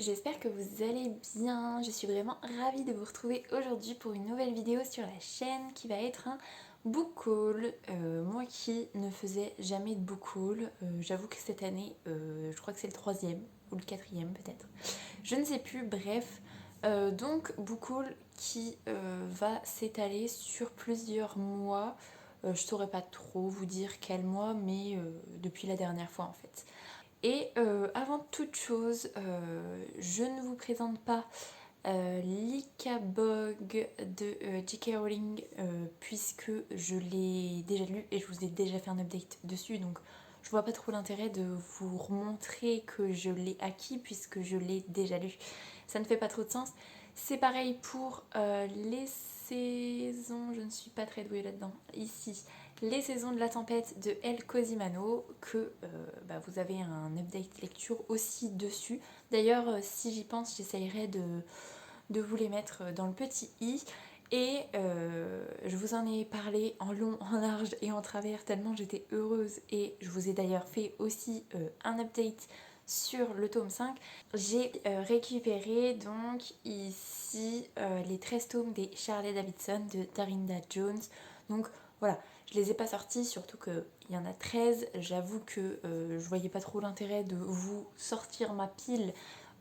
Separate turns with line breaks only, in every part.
j'espère que vous allez bien. Je suis vraiment ravie de vous retrouver aujourd'hui pour une nouvelle vidéo sur la chaîne qui va être un book haul. Moi qui ne faisais jamais de book haul, j'avoue que cette année, je crois que c'est le troisième ou le quatrième peut-être. Je ne sais plus, bref. Donc book haul qui va s'étaler sur plusieurs mois. Je saurais pas trop vous dire quel mois, mais depuis la dernière fois en fait. Et avant toute chose, je ne vous présente pas l'Ikabog de J.K. Rowling puisque je l'ai déjà lu et je vous ai déjà fait un update dessus, donc je vois pas trop l'intérêt de vous remontrer que je l'ai acquis puisque je l'ai déjà lu. Ça ne fait pas trop de sens. C'est pareil pour les saisons, je ne suis pas très douée là-dedans, ici. Les saisons de la tempête de El Cosimano, que vous avez un update lecture aussi dessus. D'ailleurs, si j'y pense, j'essayerai de vous les mettre dans le petit i. Et je vous en ai parlé en long, en large et en travers tellement j'étais heureuse. Et je vous ai d'ailleurs fait aussi un update sur le tome 5. J'ai récupéré donc ici les 13 tomes des Charlie Davidson de Tarinda Jones. Donc voilà, je les ai pas sortis, surtout qu'il y en a 13. J'avoue que je voyais pas trop l'intérêt de vous sortir ma pile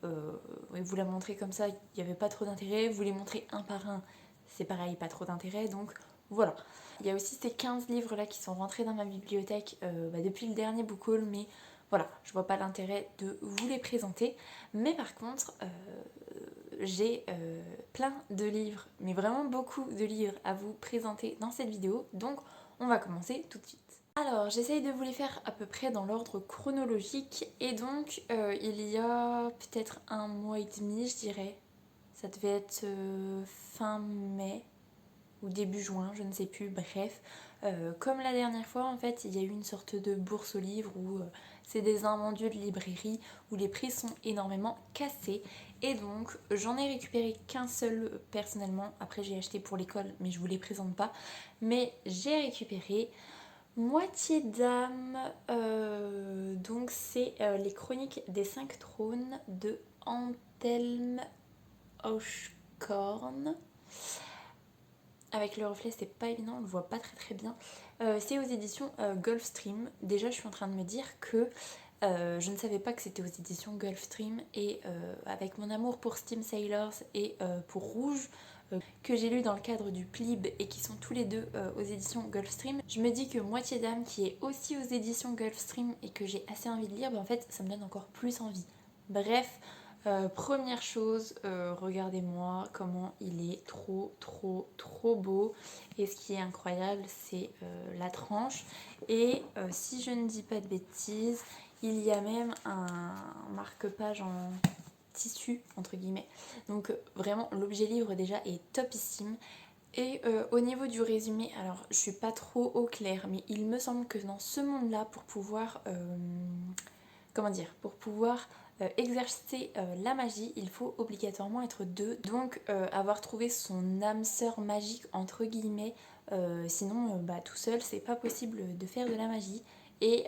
et vous la montrer comme ça, il n'y avait pas trop d'intérêt. Vous les montrer un par un, c'est pareil, pas trop d'intérêt. Donc voilà. Il y a aussi ces 15 livres là qui sont rentrés dans ma bibliothèque depuis le dernier book haul, mais voilà, je vois pas l'intérêt de vous les présenter. Mais par contre, j'ai plein de livres, mais vraiment beaucoup de livres à vous présenter dans cette vidéo, donc on va commencer tout de suite. Alors j'essaye de vous les faire à peu près dans l'ordre chronologique, et donc il y a peut-être un mois et demi je dirais, ça devait être fin mai ou début juin, je ne sais plus, bref. Comme la dernière fois, en fait, il y a eu une sorte de bourse aux livres où c'est des invendus de librairie où les prix sont énormément cassés. Et donc, j'en ai récupéré qu'un seul personnellement. Après, j'ai acheté pour l'école, mais je vous les présente pas. Mais j'ai récupéré Moitié d'âme. Donc, c'est les chroniques des 5 trônes de Antelme Oshkorn. Avec le reflet c'est pas évident, on le voit pas très bien. C'est aux éditions Gulfstream. Déjà je suis en train de me dire que je ne savais pas que c'était aux éditions Gulfstream, et avec mon amour pour Steam Sailors et pour Rouge, que j'ai lu dans le cadre du Plib et qui sont tous les deux aux éditions Gulfstream, je me dis que Moitié d'âme qui est aussi aux éditions Gulfstream et que j'ai assez envie de lire, en fait ça me donne encore plus envie. Bref, première chose, regardez-moi comment il est trop beau, et ce qui est incroyable c'est la tranche, et si je ne dis pas de bêtises, il y a même un marque-page en tissu entre guillemets, donc vraiment l'objet livre déjà est topissime. Et au niveau du résumé, alors je suis pas trop au clair, mais il me semble que dans ce monde là, pour pouvoir exercer la magie, il faut obligatoirement être deux. Donc avoir trouvé son âme sœur magique entre guillemets, sinon tout seul c'est pas possible de faire de la magie. Et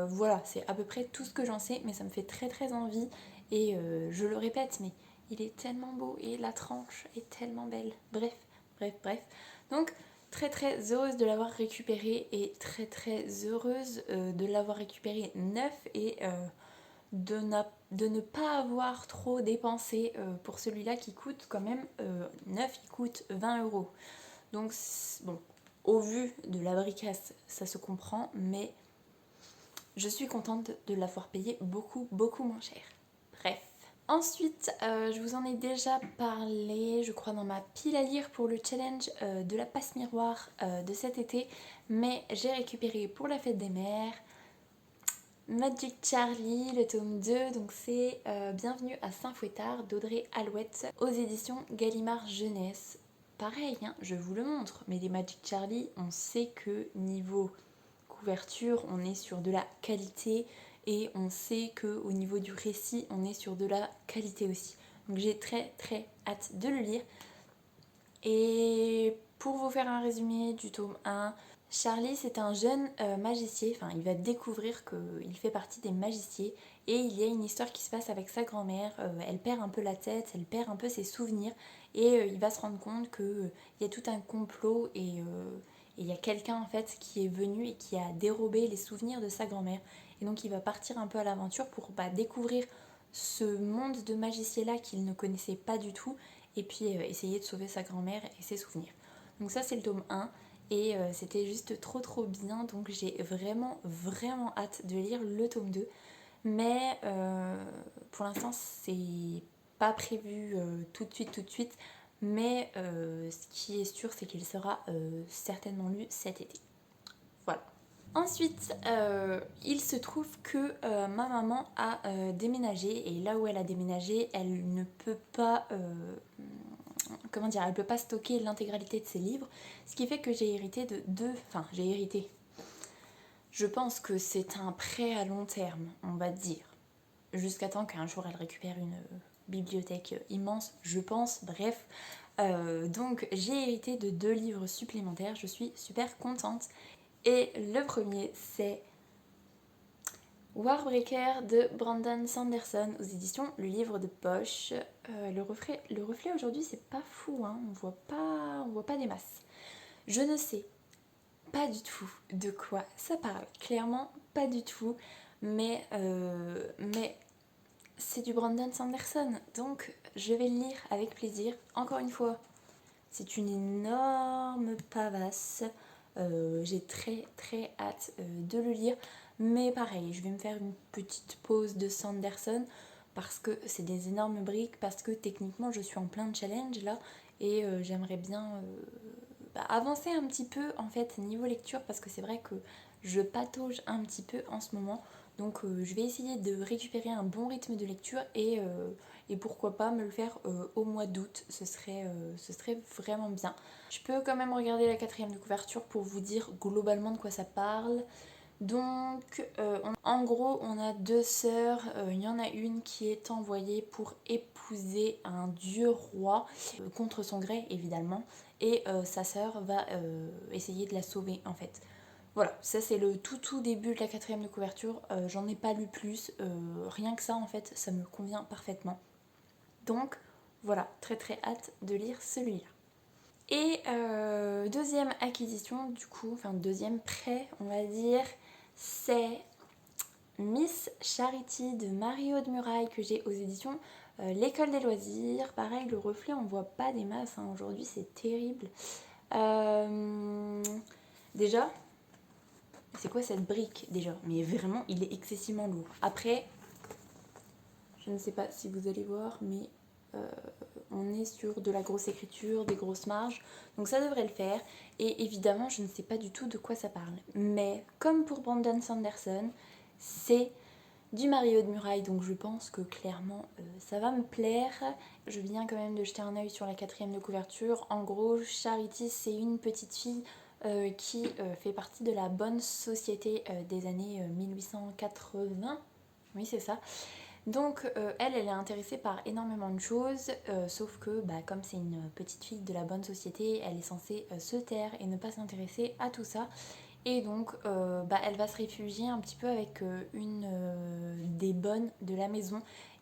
voilà, c'est à peu près tout ce que j'en sais, mais ça me fait très envie. Et je le répète, mais il est tellement beau et la tranche est tellement belle. Bref. Donc très heureuse de l'avoir récupéré, et très heureuse de l'avoir récupéré neuf, et de ne pas avoir trop dépensé pour celui-là qui coûte quand même neuf, il coûte 20 €. Donc bon, au vu de la bricasse, ça se comprend, mais je suis contente de l'avoir payé beaucoup moins cher. Bref. Ensuite, je vous en ai déjà parlé, je crois, dans ma pile à lire pour le challenge de la passe miroir de cet été, mais j'ai récupéré pour la fête des mères Magic Charlie, le tome 2, donc c'est Bienvenue à Saint-Fouettard d'Audrey Alouette aux éditions Gallimard Jeunesse. Pareil, hein, je vous le montre, mais les Magic Charlie, on sait que niveau couverture, on est sur de la qualité, et on sait qu'au niveau du récit, on est sur de la qualité aussi. Donc j'ai très hâte de le lire. Et pour vous faire un résumé du tome 1, Charlie, c'est un jeune magicien, enfin il va découvrir qu'il fait partie des magiciers et il y a une histoire qui se passe avec sa grand-mère, elle perd un peu la tête, elle perd un peu ses souvenirs et il va se rendre compte qu'il y a tout un complot et il y a quelqu'un en fait qui est venu et qui a dérobé les souvenirs de sa grand-mère. Et donc il va partir un peu à l'aventure pour découvrir ce monde de magiciens là qu'il ne connaissait pas du tout et puis essayer de sauver sa grand-mère et ses souvenirs. Donc ça c'est le tome 1. Et c'était juste trop bien, donc j'ai vraiment hâte de lire le tome 2. Mais pour l'instant c'est pas prévu tout de suite. Mais ce qui est sûr c'est qu'il sera certainement lu cet été. Voilà. Ensuite, il se trouve que ma maman a déménagé et là où elle a déménagé, elle ne peut pas comment dire, elle peut pas stocker l'intégralité de ses livres, ce qui fait que j'ai hérité de deux, enfin j'ai hérité. Je pense que c'est un prêt à long terme, on va dire, jusqu'à temps qu'un jour elle récupère une bibliothèque immense, je pense, bref. Donc j'ai hérité de 2 livres supplémentaires, je suis super contente. Et le premier c'est Warbreaker de Brandon Sanderson aux éditions Le Livre de Poche. Le reflet aujourd'hui c'est pas fou, hein, on voit pas des masses. Je ne sais pas du tout de quoi ça parle, clairement pas du tout, mais c'est du Brandon Sanderson, donc je vais le lire avec plaisir. Encore une fois, c'est une énorme pavasse. J'ai très hâte de le lire. Mais pareil, je vais me faire une petite pause de Sanderson parce que c'est des énormes briques, parce que techniquement je suis en plein challenge là et j'aimerais bien avancer un petit peu en fait niveau lecture parce que c'est vrai que je patauge un petit peu en ce moment. Donc je vais essayer de récupérer un bon rythme de lecture et pourquoi pas me le faire au mois d'août, ce serait vraiment bien. Je peux quand même regarder la 4e de couverture pour vous dire globalement de quoi ça parle. Donc en gros on a 2 sœurs, il y en a une qui est envoyée pour épouser un dieu roi contre son gré évidemment et sa sœur va essayer de la sauver en fait. Voilà, ça c'est le tout début de la 4e de couverture, j'en ai pas lu plus, rien que ça en fait ça me convient parfaitement. Donc voilà, très hâte de lire celui-là. Et deuxième acquisition du coup, enfin deuxième prêt on va dire, c'est Miss Charity de Marie-Aude Muraille que j'ai aux éditions L'École des loisirs. Pareil, le reflet, on voit pas des masses, hein. Aujourd'hui c'est terrible. Déjà, c'est quoi cette brique déjà? Mais vraiment, il est excessivement lourd. Après, je ne sais pas si vous allez voir, mais on est sur de la grosse écriture, des grosses marges, donc ça devrait le faire. Et évidemment, je ne sais pas du tout de quoi ça parle. Mais comme pour Brandon Sanderson, c'est du Marie-Aude Muraille, donc je pense que clairement ça va me plaire. Je viens quand même de jeter un œil sur la 4e de couverture. En gros, Charity, c'est une petite fille qui fait partie de la bonne société des années 1880. Oui, c'est ça. Donc elle est intéressée par énormément de choses, sauf que comme c'est une petite fille de la bonne société, elle est censée se taire et ne pas s'intéresser à tout ça. Et donc elle va se réfugier un petit peu avec une des bonnes de la maison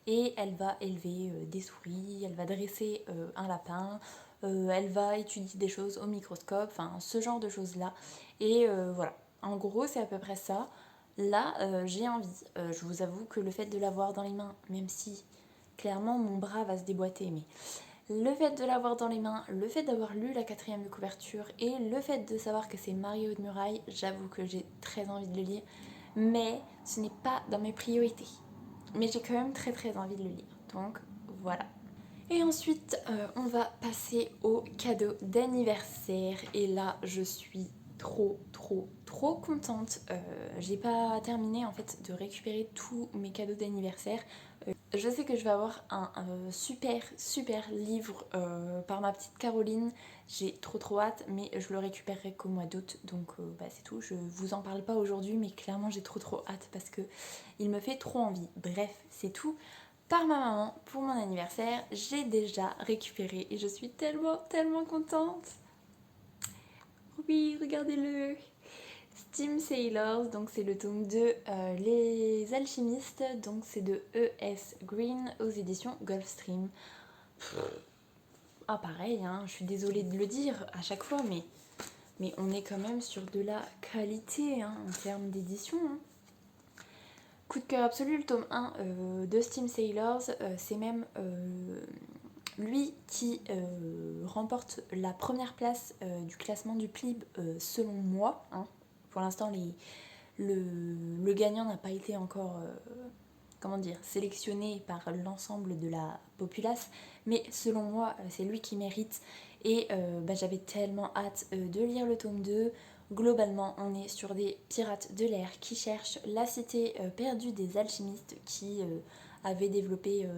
et elle va élever des souris, elle va dresser un lapin, elle va étudier des choses au microscope, enfin ce genre de choses là. Et voilà, en gros c'est à peu près ça. Là, j'ai envie. Je vous avoue que le fait de l'avoir dans les mains, même si clairement mon bras va se déboîter, mais le fait de l'avoir dans les mains, le fait d'avoir lu la 4e de couverture et le fait de savoir que c'est Marie-Aude Muraille, j'avoue que j'ai très envie de le lire, mais ce n'est pas dans mes priorités. Mais j'ai quand même très envie de le lire, donc voilà. Et ensuite, on va passer au cadeau d'anniversaire. Et là, je suis trop contente. J'ai pas terminé en fait de récupérer tous mes cadeaux d'anniversaire. Je sais que je vais avoir un super livre par ma petite Caroline. J'ai trop hâte, mais je le récupérerai qu'au mois d'août. Donc c'est tout. Je vous en parle pas aujourd'hui, mais clairement j'ai trop hâte parce que il me fait trop envie. Bref, c'est tout. Par ma maman, pour mon anniversaire, j'ai déjà récupéré et je suis tellement contente. Oui, regardez-le. Steam Sailors, donc c'est le tome 2, Les Alchimistes, donc c'est de E.S. Green aux éditions Gulfstream. Ah pareil, hein, je suis désolée de le dire à chaque fois, mais on est quand même sur de la qualité hein, en termes d'édition. Hein. Coup de cœur absolu, le tome 1 de Steam Sailors, c'est même lui qui remporte la première place du classement du PLIB selon moi. Hein. Pour l'instant, le gagnant n'a pas été encore sélectionné par l'ensemble de la populace, mais selon moi, c'est lui qui mérite. Et j'avais tellement hâte de lire le tome 2. Globalement, on est sur des pirates de l'air qui cherchent la cité perdue des alchimistes qui avaient développé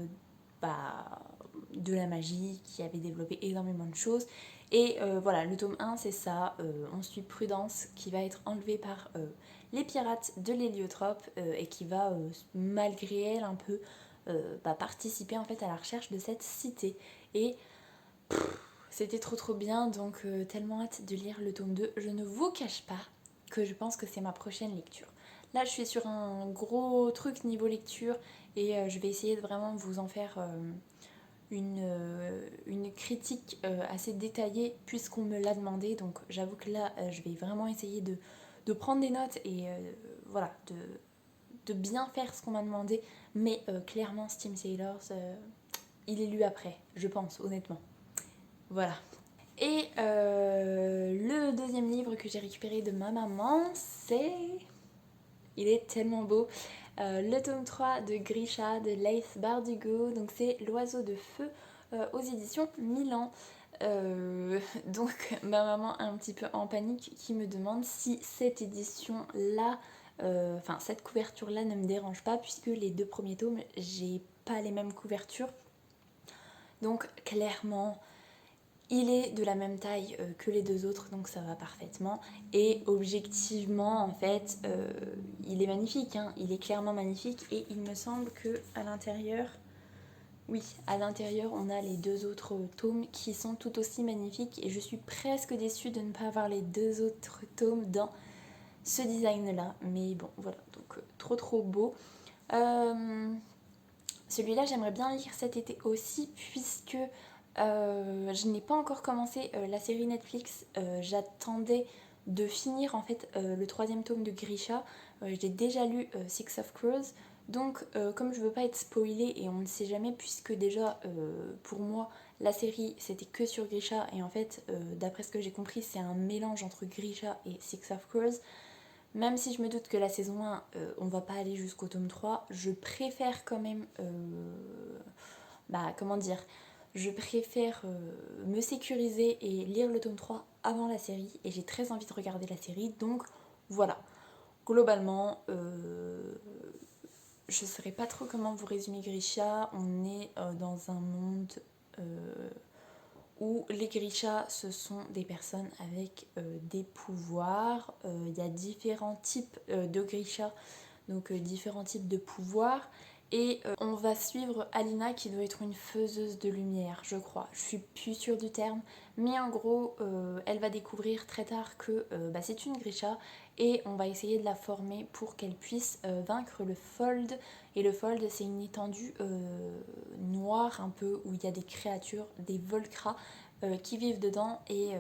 de la magie, qui avaient développé énormément de choses. Et voilà, le tome 1, c'est ça. On suit Prudence qui va être enlevée par les pirates de l'héliotrope et qui va, malgré elle, un peu participer en fait à la recherche de cette cité. Et c'était trop bien, donc tellement hâte de lire le tome 2. Je ne vous cache pas que je pense que c'est ma prochaine lecture. Là, je suis sur un gros truc niveau lecture et je vais essayer de vraiment vous en faire une critique assez détaillée puisqu'on me l'a demandé. Donc j'avoue que là, je vais vraiment essayer de prendre des notes et voilà, de bien faire ce qu'on m'a demandé. Mais clairement, Steam Sailors, il est lu après, je pense, honnêtement. Voilà. Et le deuxième livre que j'ai récupéré de ma maman, c'est... Il est tellement beau. Le tome 3 de Grisha de Leith Bardugo, donc c'est L'Oiseau de Feu aux éditions Milan. Donc ma maman est un petit peu en panique qui me demande si cette édition-là, cette couverture-là ne me dérange pas puisque les 2 premiers tomes, j'ai pas les mêmes couvertures. Donc clairement, il est de la même taille que les 2 autres, donc ça va parfaitement. Et objectivement, en fait, il est magnifique, hein. Il est clairement magnifique. Et il me semble que à l'intérieur, oui, à l'intérieur, on a les 2 autres tomes qui sont tout aussi magnifiques. Et je suis presque déçue de ne pas avoir les 2 autres tomes dans ce design-là. Mais bon, voilà, donc trop beau. Celui-là, j'aimerais bien lire cet été aussi, puisque je n'ai pas encore commencé la série Netflix. J'attendais de finir en fait le 3e tome de Grisha. J'ai déjà lu Six of Crows. Donc comme je veux pas être spoilée et on ne sait jamais, puisque déjà pour moi la série c'était que sur Grisha et en fait d'après ce que j'ai compris c'est un mélange entre Grisha et Six of Crows. Même si je me doute que la saison 1, on va pas aller jusqu'au tome 3, je préfère quand même... je préfère me sécuriser et lire le tome 3 avant la série. Et j'ai très envie de regarder la série. Donc voilà. Globalement, je ne saurais pas trop comment vous résumer Grisha. On est dans un monde... où les Grishas, ce sont des personnes avec des pouvoirs. Il y a différents types de Grishas, donc différents types de pouvoirs. Et on va suivre Alina qui doit être une faiseuse de lumière, je crois. Je suis plus sûre du terme, mais en gros, elle va découvrir très tard que c'est une Grisha et on va essayer de la former pour qu'elle puisse vaincre le Fold. Et le Fold, c'est une étendue noire un peu où il y a des créatures, des Volcra qui vivent dedans et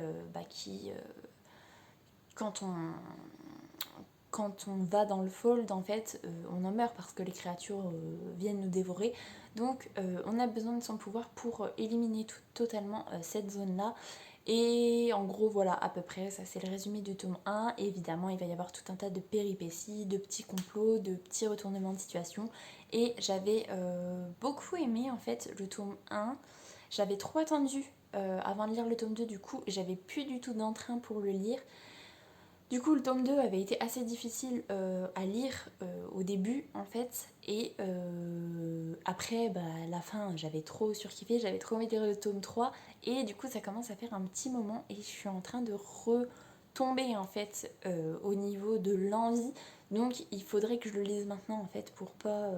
qui, quand on va dans le fold, en fait, on en meurt parce que les créatures viennent nous dévorer. Donc, on a besoin de son pouvoir pour éliminer totalement cette zone-là. Et en gros, voilà, à peu près, ça c'est le résumé du tome 1. Et évidemment, il va y avoir tout un tas de péripéties, de petits complots, de petits retournements de situation. Et j'avais beaucoup aimé, en fait, le tome 1. J'avais trop attendu avant de lire le tome 2, du coup, j'avais plus du tout d'entrain pour le lire. Du coup, le tome 2 avait été assez difficile à lire au début, en fait. Et après, la fin, j'avais trop surkiffé, j'avais trop aimé lire le tome 3. Et du coup, ça commence à faire un petit moment et je suis en train de retomber, en fait, au niveau de l'envie. Donc, il faudrait que je le lise maintenant, en fait, pour pas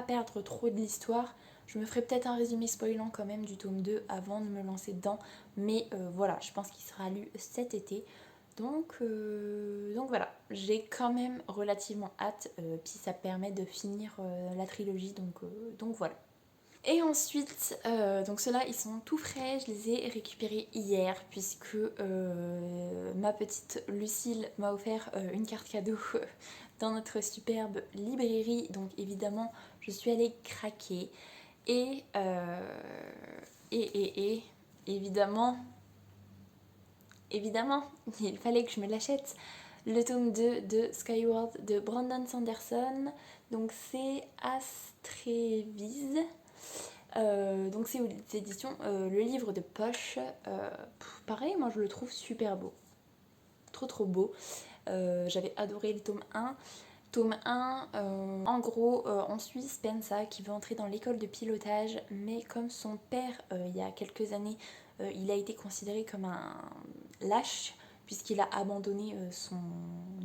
perdre trop de l'histoire. Je me ferai peut-être un résumé spoilant quand même du tome 2 avant de me lancer dedans. Mais voilà, je pense qu'il sera lu cet été. Donc voilà, j'ai quand même relativement hâte, puis ça permet de finir la trilogie, donc voilà. Et ensuite, donc ceux-là ils sont tout frais, je les ai récupérés hier puisque ma petite Lucille m'a offert une carte cadeau dans notre superbe librairie, donc évidemment je suis allée craquer et évidemment, il fallait que je me l'achète. Le tome 2 de Skyward de Brandon Sanderson, donc c'est Astrévise. Donc c'est aux éditions Le Livre de Poche. Pareil, moi je le trouve super beau. Trop beau. J'avais adoré le tome 1. Tome 1, en gros, on suit Spensa qui veut entrer dans l'école de pilotage, mais comme son père, il y a quelques années, il a été considéré comme un lâche, puisqu'il a abandonné son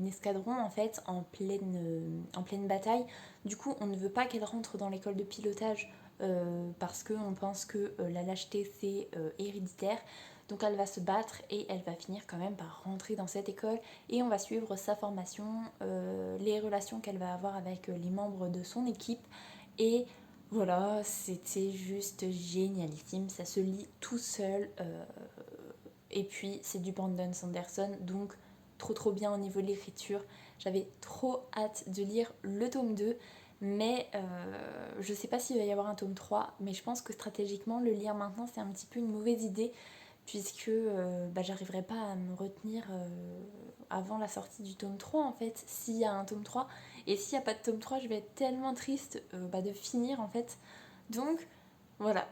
escadron en fait en pleine bataille. Du coup, on ne veut pas qu'elle rentre dans l'école de pilotage parce qu'on pense que la lâcheté c'est héréditaire. Donc elle va se battre et elle va finir quand même par rentrer dans cette école et on va suivre sa formation, les relations qu'elle va avoir avec les membres de son équipe et voilà, c'était juste génialissime, ça se lit tout seul et puis c'est du Brandon Sanderson donc trop bien au niveau de l'écriture. J'avais trop hâte de lire le tome 2 mais je sais pas s'il va y avoir un tome 3 mais je pense que stratégiquement le lire maintenant c'est un petit peu une mauvaise idée puisque j'arriverai pas à me retenir avant la sortie du tome 3 en fait, s'il y a un tome 3. Et s'il n'y a pas de tome 3, je vais être tellement triste de finir en fait. Donc voilà,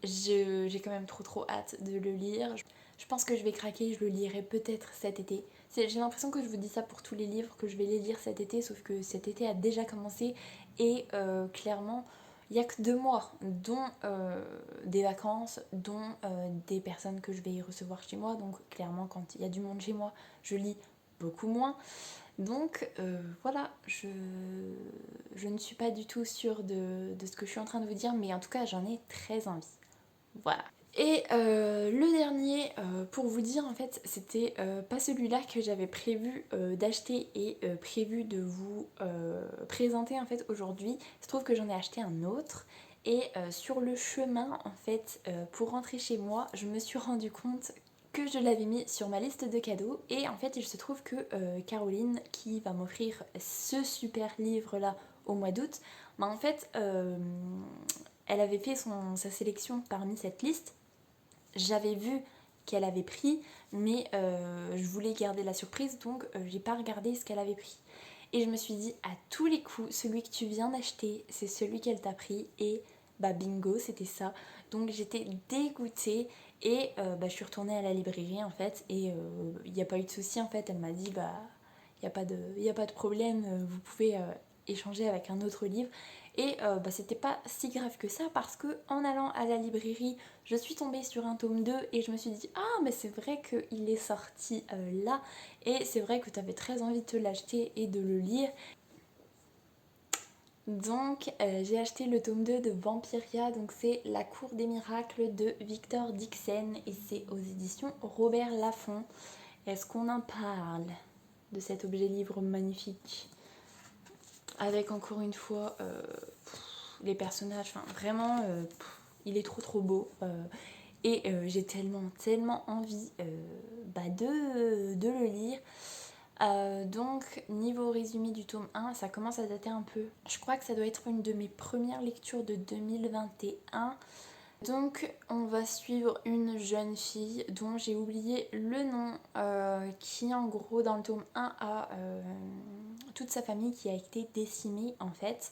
j'ai quand même trop hâte de le lire. Je pense que je vais craquer, je le lirai peut-être cet été. J'ai l'impression que je vous dis ça pour tous les livres, que je vais les lire cet été, sauf que cet été a déjà commencé et clairement il n'y a que 2 mois, dont des vacances, dont des personnes que je vais y recevoir chez moi. Donc clairement quand il y a du monde chez moi, je lis beaucoup moins. Donc voilà, je ne suis pas du tout sûre de ce que je suis en train de vous dire, mais en tout cas j'en ai très envie. Voilà. Et le dernier, pour vous dire en fait, c'était pas celui-là que j'avais prévu d'acheter et prévu de vous présenter en fait aujourd'hui. Il se trouve que j'en ai acheté un autre et sur le chemin en fait, pour rentrer chez moi, je me suis rendu compte que je l'avais mis sur ma liste de cadeaux et en fait il se trouve que Caroline qui va m'offrir ce super livre là au mois d'août, en fait elle avait fait sa sélection parmi cette liste. J'avais vu qu'elle avait pris, mais je voulais garder la surprise, donc j'ai pas regardé ce qu'elle avait pris. Et je me suis dit, à tous les coups, celui que tu viens d'acheter, c'est celui qu'elle t'a pris, et bah bingo, c'était ça. Donc j'étais dégoûtée, et je suis retournée à la librairie en fait, et il n'y a pas eu de souci en fait, elle m'a dit, bah il n'y a pas de problème, vous pouvez échanger avec un autre livre. Et c'était pas si grave que ça parce que en allant à la librairie, je suis tombée sur un tome 2 et je me suis dit ah mais c'est vrai qu'il est sorti là et c'est vrai que tu avais très envie de te l'acheter et de le lire. Donc j'ai acheté le tome 2 de Vampiria, donc c'est La Cour des Miracles de Victor Dixen et c'est aux éditions Robert Laffont. Est-ce qu'on en parle de cet objet livre magnifique avec encore une fois les personnages, enfin vraiment il est trop beau et j'ai tellement envie de le lire. Donc niveau résumé du tome 1, ça commence à dater un peu. Je crois que ça doit être une de mes premières lectures de 2021. Donc on va suivre une jeune fille dont j'ai oublié le nom qui en gros dans le tome 1 a toute sa famille qui a été décimée en fait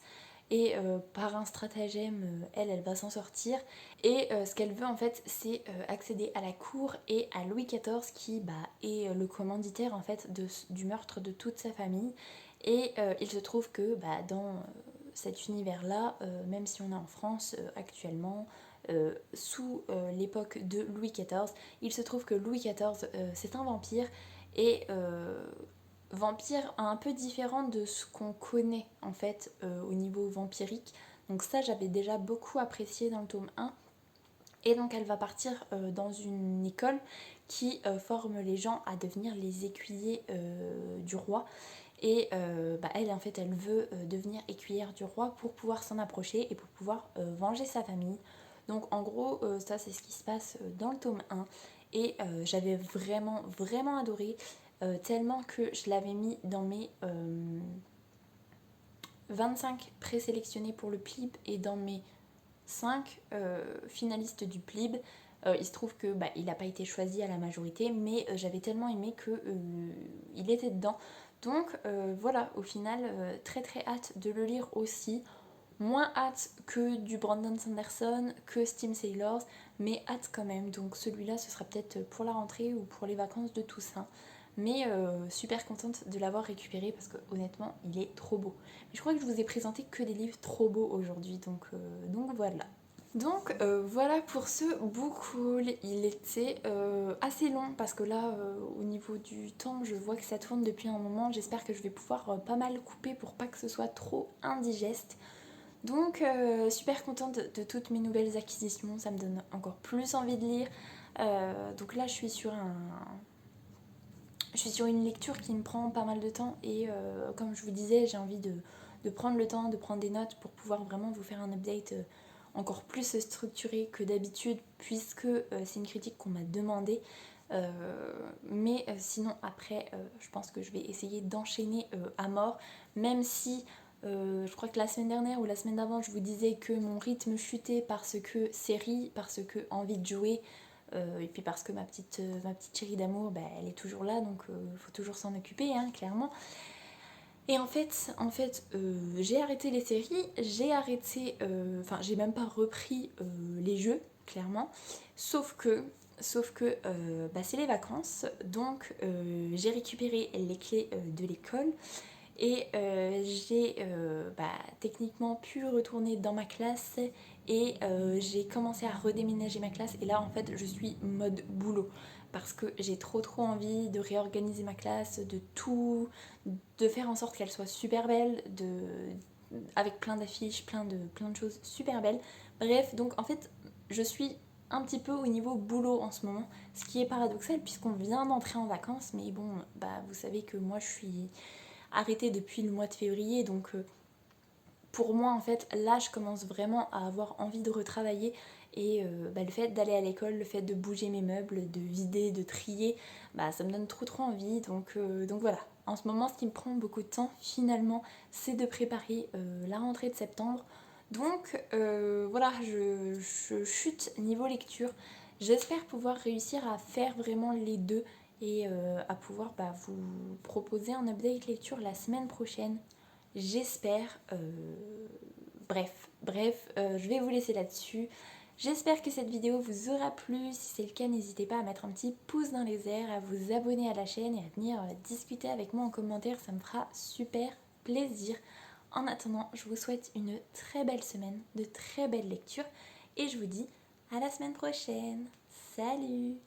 et par un stratagème elle va s'en sortir et ce qu'elle veut en fait c'est accéder à la cour et à Louis XIV qui est le commanditaire en fait du meurtre de toute sa famille et il se trouve que dans cet univers là même si on est en France actuellement sous l'époque de Louis XIV. Il se trouve que Louis XIV, c'est un vampire et vampire un peu différent de ce qu'on connaît en fait au niveau vampirique. Donc ça, j'avais déjà beaucoup apprécié dans le tome 1. Et donc elle va partir dans une école qui forme les gens à devenir les écuyers du roi. Et elle en fait elle veut devenir écuyère du roi pour pouvoir s'en approcher et pour pouvoir venger sa famille. Donc en gros ça c'est ce qui se passe dans le tome 1 et j'avais vraiment vraiment adoré tellement que je l'avais mis dans mes 25 présélectionnés pour le PLIB et dans mes 5 finalistes du PLIB. Il se trouve que il n'a pas été choisi à la majorité, mais j'avais tellement aimé que il était dedans. Donc voilà, au final, très très hâte de le lire aussi. Moins hâte que du Brandon Sanderson, que Steam Sailors, mais hâte quand même. Donc celui-là, ce sera peut-être pour la rentrée ou pour les vacances de Toussaint. Mais super contente de l'avoir récupéré parce que honnêtement, il est trop beau. Mais je crois que je vous ai présenté que des livres trop beaux aujourd'hui, donc voilà. Donc voilà pour ce book haul. Il était assez long parce que là au niveau du temps je vois que ça tourne depuis un moment. J'espère que je vais pouvoir pas mal couper pour pas que ce soit trop indigeste. Donc super contente de toutes mes nouvelles acquisitions, ça me donne encore plus envie de lire. Donc là je suis sur une lecture qui me prend pas mal de temps et comme je vous disais j'ai envie de prendre le temps, de prendre des notes pour pouvoir vraiment vous faire un update encore plus structuré que d'habitude puisque c'est une critique qu'on m'a demandé. Mais sinon après je pense que je vais essayer d'enchaîner à mort, même si je crois que la semaine dernière ou la semaine d'avant je vous disais que mon rythme chutait parce que série, parce que envie de jouer, et puis parce que ma petite chérie d'amour elle est toujours là, donc il faut toujours s'en occuper hein, clairement. Et en fait j'ai arrêté les séries, j'ai arrêté, enfin j'ai même pas repris les jeux, clairement, sauf que c'est les vacances, donc j'ai récupéré les clés de l'école et j'ai techniquement pu retourner dans ma classe et j'ai commencé à redéménager ma classe et là en fait je suis mode boulot parce que j'ai trop envie de réorganiser ma classe, de faire en sorte qu'elle soit super belle, avec plein d'affiches, plein de choses super belles. Bref, donc en fait je suis un petit peu au niveau boulot en ce moment, ce qui est paradoxal puisqu'on vient d'entrer en vacances, mais bon, vous savez que moi je suis arrêtée depuis le mois de février, donc pour moi en fait là je commence vraiment à avoir envie de retravailler et le fait d'aller à l'école, le fait de bouger mes meubles, de vider, de trier, ça me donne trop envie, donc voilà. En ce moment ce qui me prend beaucoup de temps finalement c'est de préparer la rentrée de septembre, donc voilà, je chute niveau lecture. J'espère pouvoir réussir à faire vraiment les deux et à pouvoir vous proposer un update lecture la semaine prochaine. J'espère. Je vais vous laisser là-dessus. J'espère que cette vidéo vous aura plu. Si c'est le cas, n'hésitez pas à mettre un petit pouce dans les airs, à vous abonner à la chaîne et à venir discuter avec moi en commentaire. Ça me fera super plaisir. En attendant, je vous souhaite une très belle semaine, de très belles lectures et je vous dis à la semaine prochaine. Salut!